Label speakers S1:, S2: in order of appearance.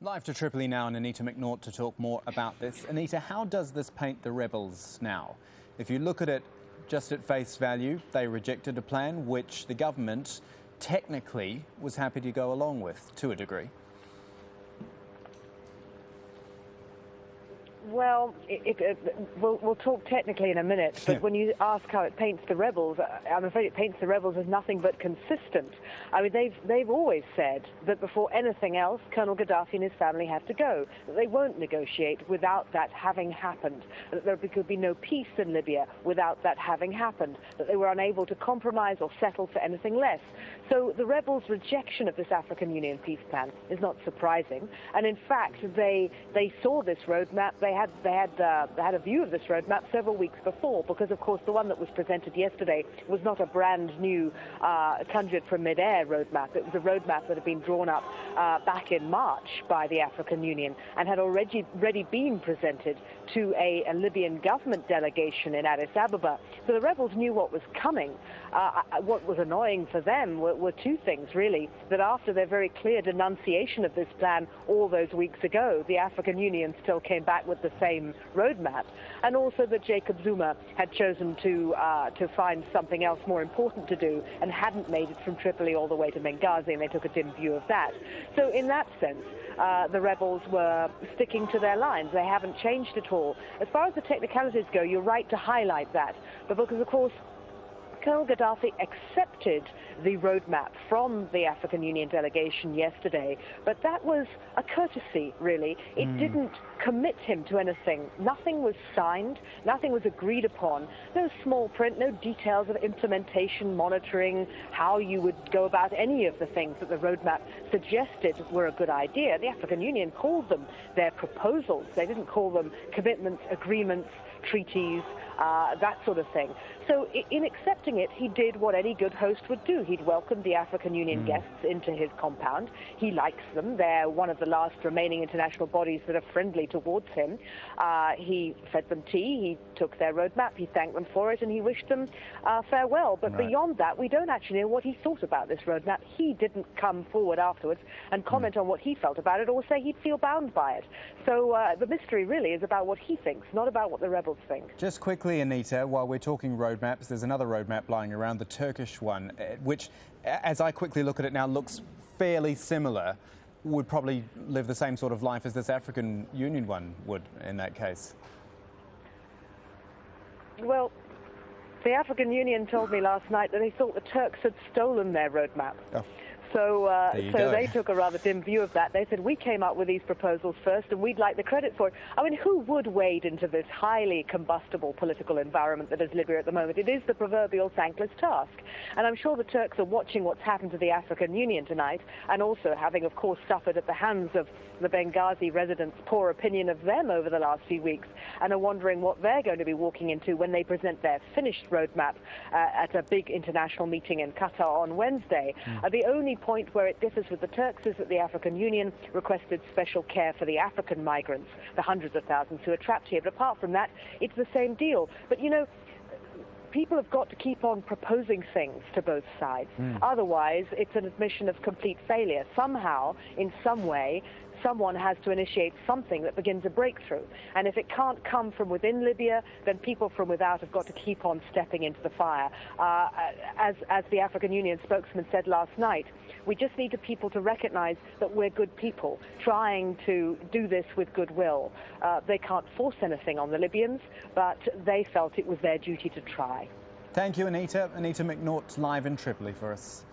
S1: Live to Tripoli now, and Anita Mcnaught to talk more about this. Anita, how does this paint the rebels now? If you look at it just at face value, they rejected a plan which the government technically was happy to go along with, to a degree.
S2: Well, we'll talk technically in a minute, but when you ask how it paints the rebels, I'm afraid it paints the rebels as nothing but consistent. I mean, they've always said that before anything else, Colonel Gaddafi and his family have to go, that they won't negotiate without that having happened, that there could be no peace in Libya without that having happened, that they were unable to compromise or settle for anything less. So the rebels' rejection of this African Union peace plan is not surprising, and in fact, they saw this roadmap. They had a view of this roadmap several weeks before, because of course the one that was presented yesterday was not a brand new conjured from mid-air roadmap. It was a roadmap that had been drawn up back in March by the African Union and had already been presented to a Libyan government delegation in Addis Ababa. So the rebels knew what was coming. What was annoying for them were two things, really: that after their very clear denunciation of this plan all those weeks ago, the African Union still came back with the same roadmap, and also that Jacob Zuma had chosen to find something else more important to do and hadn't made it from Tripoli all the way to Benghazi, and they took a dim view of that. So in that sense, the rebels were sticking to their lines. They haven't changed at all. As far as the technicalities go, you're right to highlight that, but because, of course, Colonel Gaddafi accepted the roadmap from the African Union delegation yesterday, but that was a courtesy, really. It didn't commit him to anything. Nothing was signed, nothing was agreed upon, no small print, no details of implementation, monitoring, how you would go about any of the things that the roadmap suggested were a good idea. The African Union called them their proposals. They didn't call them commitments, agreements, treaties, that sort of thing. So in accepting it, he did what any good host would do. He'd welcomed the African Union guests into his compound. He likes them. They're one of the last remaining international bodies that are friendly towards him. He fed them tea. He took their roadmap. He thanked them for it, and he wished them farewell. But beyond that, we don't actually know what he thought about this roadmap. He didn't come forward afterwards and comment on what he felt about it or say he'd feel bound by it. So the mystery really is about what he thinks, not about what the rebels think.
S1: Just quickly, Anita, while we're talking roadmaps, there's another roadmap lying around, the Turkish one, which, as I quickly look at it now, looks fairly similar. Would probably live the same sort of life as this African Union one would in that case.
S2: Well, the African Union told me last night that they thought the Turks had stolen their roadmap. Oh. So they took a rather dim view of that. They said, we came up with these proposals first and we'd like the credit for it. I mean, who would wade into this highly combustible political environment that is Libya at the moment? It is the proverbial thankless task. And I'm sure the Turks are watching what's happened to the African Union tonight, and also having, of course, suffered at the hands of the Benghazi residents' poor opinion of them over the last few weeks, and are wondering what they're going to be walking into when they present their finished roadmap at a big international meeting in Qatar on Wednesday. The only point where it differs with the Turks is that the African Union requested special care for the African migrants, the hundreds of thousands who are trapped here. But apart from that, it's the same deal. But, you know, people have got to keep on proposing things to both sides. Otherwise, it's an admission of complete failure. Somehow, in some way, someone has to initiate something that begins a breakthrough. And if it can't come from within Libya, then people from without have got to keep on stepping into the fire. As the African Union spokesman said last night, we just need the people to recognize that we're good people trying to do this with goodwill. They can't force anything on the Libyans, but they felt it was their duty to try.
S1: Thank you, Anita. Anita Mcnaught live in Tripoli for us.